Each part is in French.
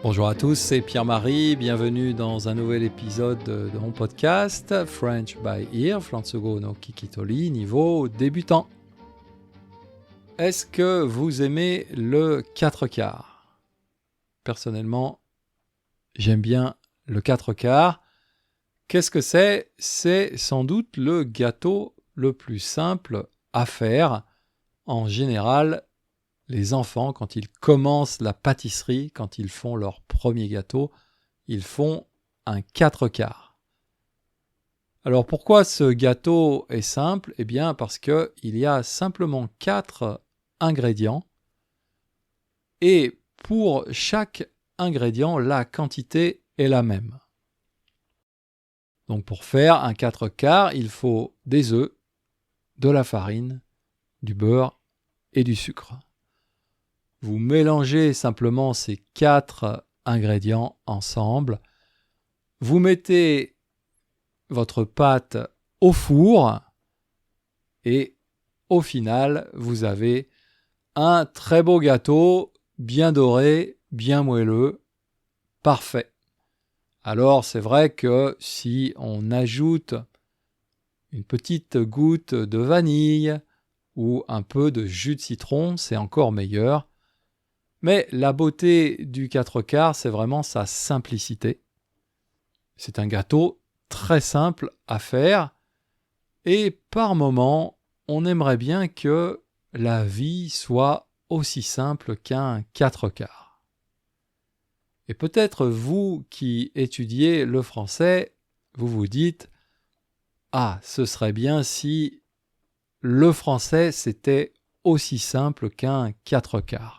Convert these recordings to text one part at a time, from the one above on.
Bonjour à tous, c'est Pierre-Marie, bienvenue dans un nouvel épisode de mon podcast French by Ear, Flansugo no Kikitoli, niveau débutant. Est-ce que vous aimez le 4/4 ? Personnellement, j'aime bien le 4/4. Qu'est-ce que c'est ? C'est sans doute le gâteau le plus simple à faire. En général, les enfants, quand ils commencent la pâtisserie, quand ils font leur premier gâteau, ils font un 4/4. Alors pourquoi ce gâteau est simple ? Eh bien parce qu'il y a simplement 4 ingrédients et pour chaque ingrédient, la quantité est la même. Donc pour faire un 4/4, il faut des œufs, de la farine, du beurre et du sucre. Vous mélangez simplement ces 4 ingrédients ensemble. Vous mettez votre pâte au four et au final, vous avez un très beau gâteau, bien doré, bien moelleux, parfait. Alors c'est vrai que si on ajoute une petite goutte de vanille ou un peu de jus de citron, c'est encore meilleur. Mais la beauté du 4/4, c'est vraiment sa simplicité. C'est un gâteau très simple à faire et par moments, on aimerait bien que la vie soit aussi simple qu'un 4/4. Et peut-être vous qui étudiez le français, vous vous dites « Ah, ce serait bien si le français c'était aussi simple qu'un 4/4. »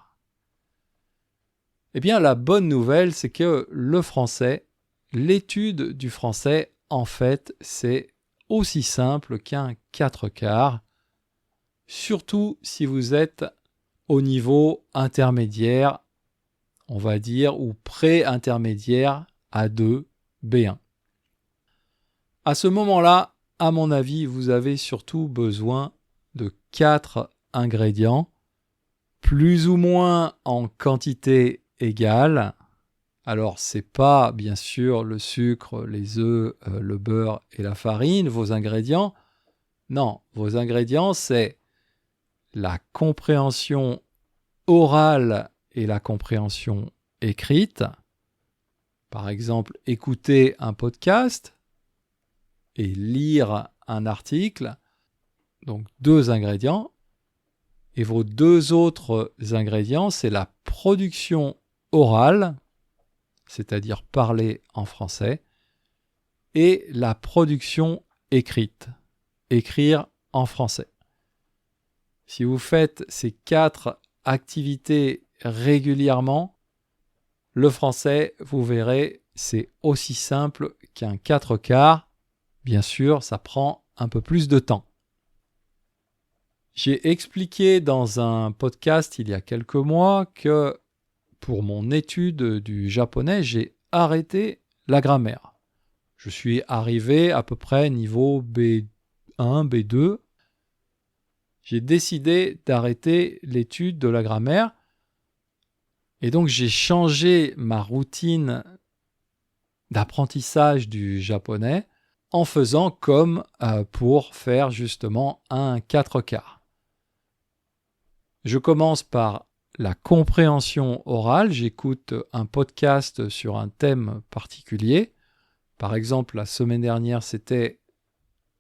Eh bien, la bonne nouvelle, c'est que le français, l'étude du français, en fait, c'est aussi simple qu'un 4/4, surtout si vous êtes au niveau intermédiaire, on va dire, ou pré-intermédiaire A2, B1. À ce moment-là, à mon avis, vous avez surtout besoin de 4 ingrédients, plus ou moins en quantité égale. Alors, c'est pas, bien sûr, le sucre, les œufs, le beurre et la farine, vos ingrédients. Non, vos ingrédients, c'est la compréhension orale et la compréhension écrite. Par exemple, écouter un podcast et lire un article. Donc, 2 ingrédients. Et vos 2 autres ingrédients, c'est la production orale, c'est-à-dire parler en français, et la production écrite, écrire en français. Si vous faites ces 4 activités régulièrement, le français, vous verrez, c'est aussi simple qu'un 4/4. Bien sûr, ça prend un peu plus de temps. J'ai expliqué dans un podcast il y a quelques mois que pour mon étude du japonais, j'ai arrêté la grammaire. Je suis arrivé à peu près niveau B1, B2. J'ai décidé d'arrêter l'étude de la grammaire et donc j'ai changé ma routine d'apprentissage du japonais en faisant comme pour faire justement un 4/4. Je commence par la compréhension orale, j'écoute un podcast sur un thème particulier. Par exemple, la semaine dernière, c'était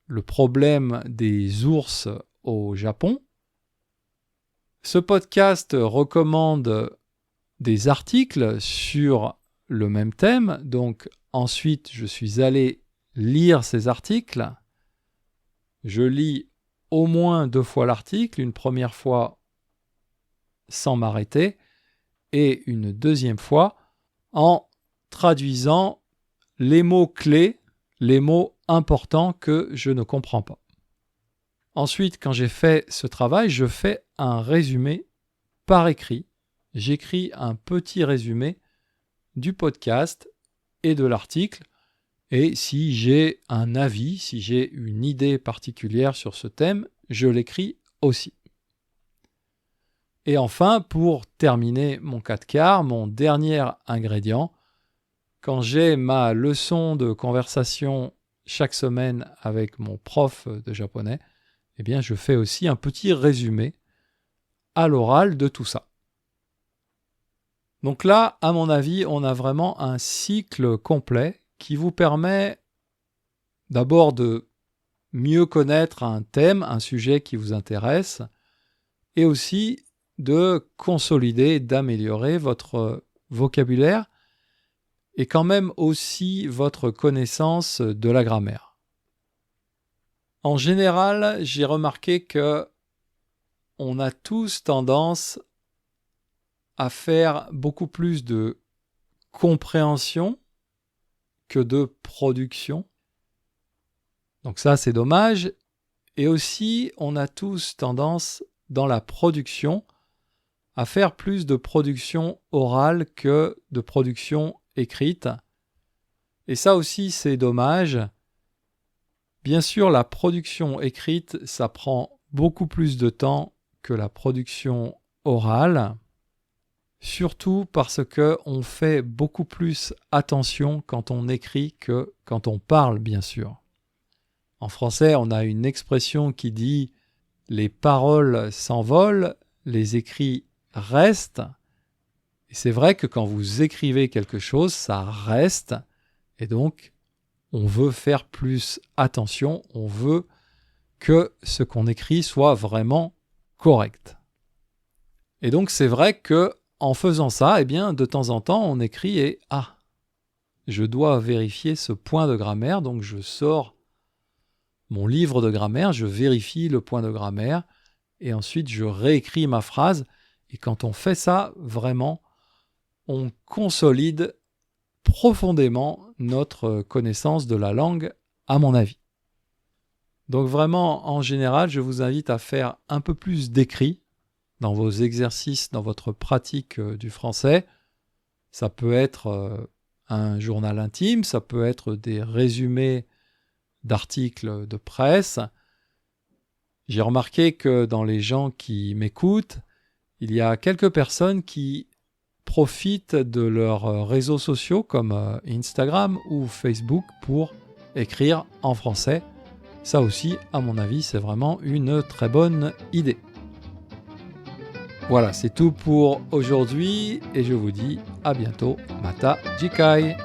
le problème des ours au Japon. Ce podcast recommande des articles sur le même thème, donc ensuite je suis allé lire ces articles. Je lis au moins 2 fois l'article, une première fois sans m'arrêter et une deuxième fois en traduisant les mots clés, les mots importants que je ne comprends pas. Ensuite, quand j'ai fait ce travail, je fais un résumé par écrit. J'écris un petit résumé du podcast et de l'article. Et si j'ai un avis, si j'ai une idée particulière sur ce thème, je l'écris aussi. Et enfin, pour terminer mon 4 quarts, mon dernier ingrédient, quand j'ai ma leçon de conversation chaque semaine avec mon prof de japonais, eh bien, je fais aussi un petit résumé à l'oral de tout ça. Donc là, à mon avis, on a vraiment un cycle complet qui vous permet d'abord de mieux connaître un thème, un sujet qui vous intéresse, et aussi de consolider, d'améliorer votre vocabulaire et quand même aussi votre connaissance de la grammaire. En général, j'ai remarqué que on a tous tendance à faire beaucoup plus de compréhension que de production. Donc ça, c'est dommage. Et aussi, on a tous tendance, dans la production, à faire plus de production orale que de production écrite. Et ça aussi, c'est dommage. Bien sûr, la production écrite, ça prend beaucoup plus de temps que la production orale, surtout parce qu'on fait beaucoup plus attention quand on écrit que quand on parle, bien sûr. En français, on a une expression qui dit « les paroles s'envolent, les écrits restent ». Et c'est vrai que quand vous écrivez quelque chose, ça reste, et donc on veut faire plus attention, on veut que ce qu'on écrit soit vraiment correct. Et donc c'est vrai que en faisant ça, eh bien, de temps en temps, on écrit et « Ah, je dois vérifier ce point de grammaire, donc je sors mon livre de grammaire, je vérifie le point de grammaire et ensuite je réécris ma phrase. » Et quand on fait ça, vraiment, on consolide profondément notre connaissance de la langue, à mon avis. Donc vraiment, en général, je vous invite à faire un peu plus d'écrit dans vos exercices, dans votre pratique du français. Ça peut être un journal intime, ça peut être des résumés d'articles de presse. J'ai remarqué que dans les gens qui m'écoutent, il y a quelques personnes qui profitent de leurs réseaux sociaux comme Instagram ou Facebook pour écrire en français. Ça aussi, à mon avis, c'est vraiment une très bonne idée. Voilà, c'est tout pour aujourd'hui et je vous dis à bientôt. Mata Jikai.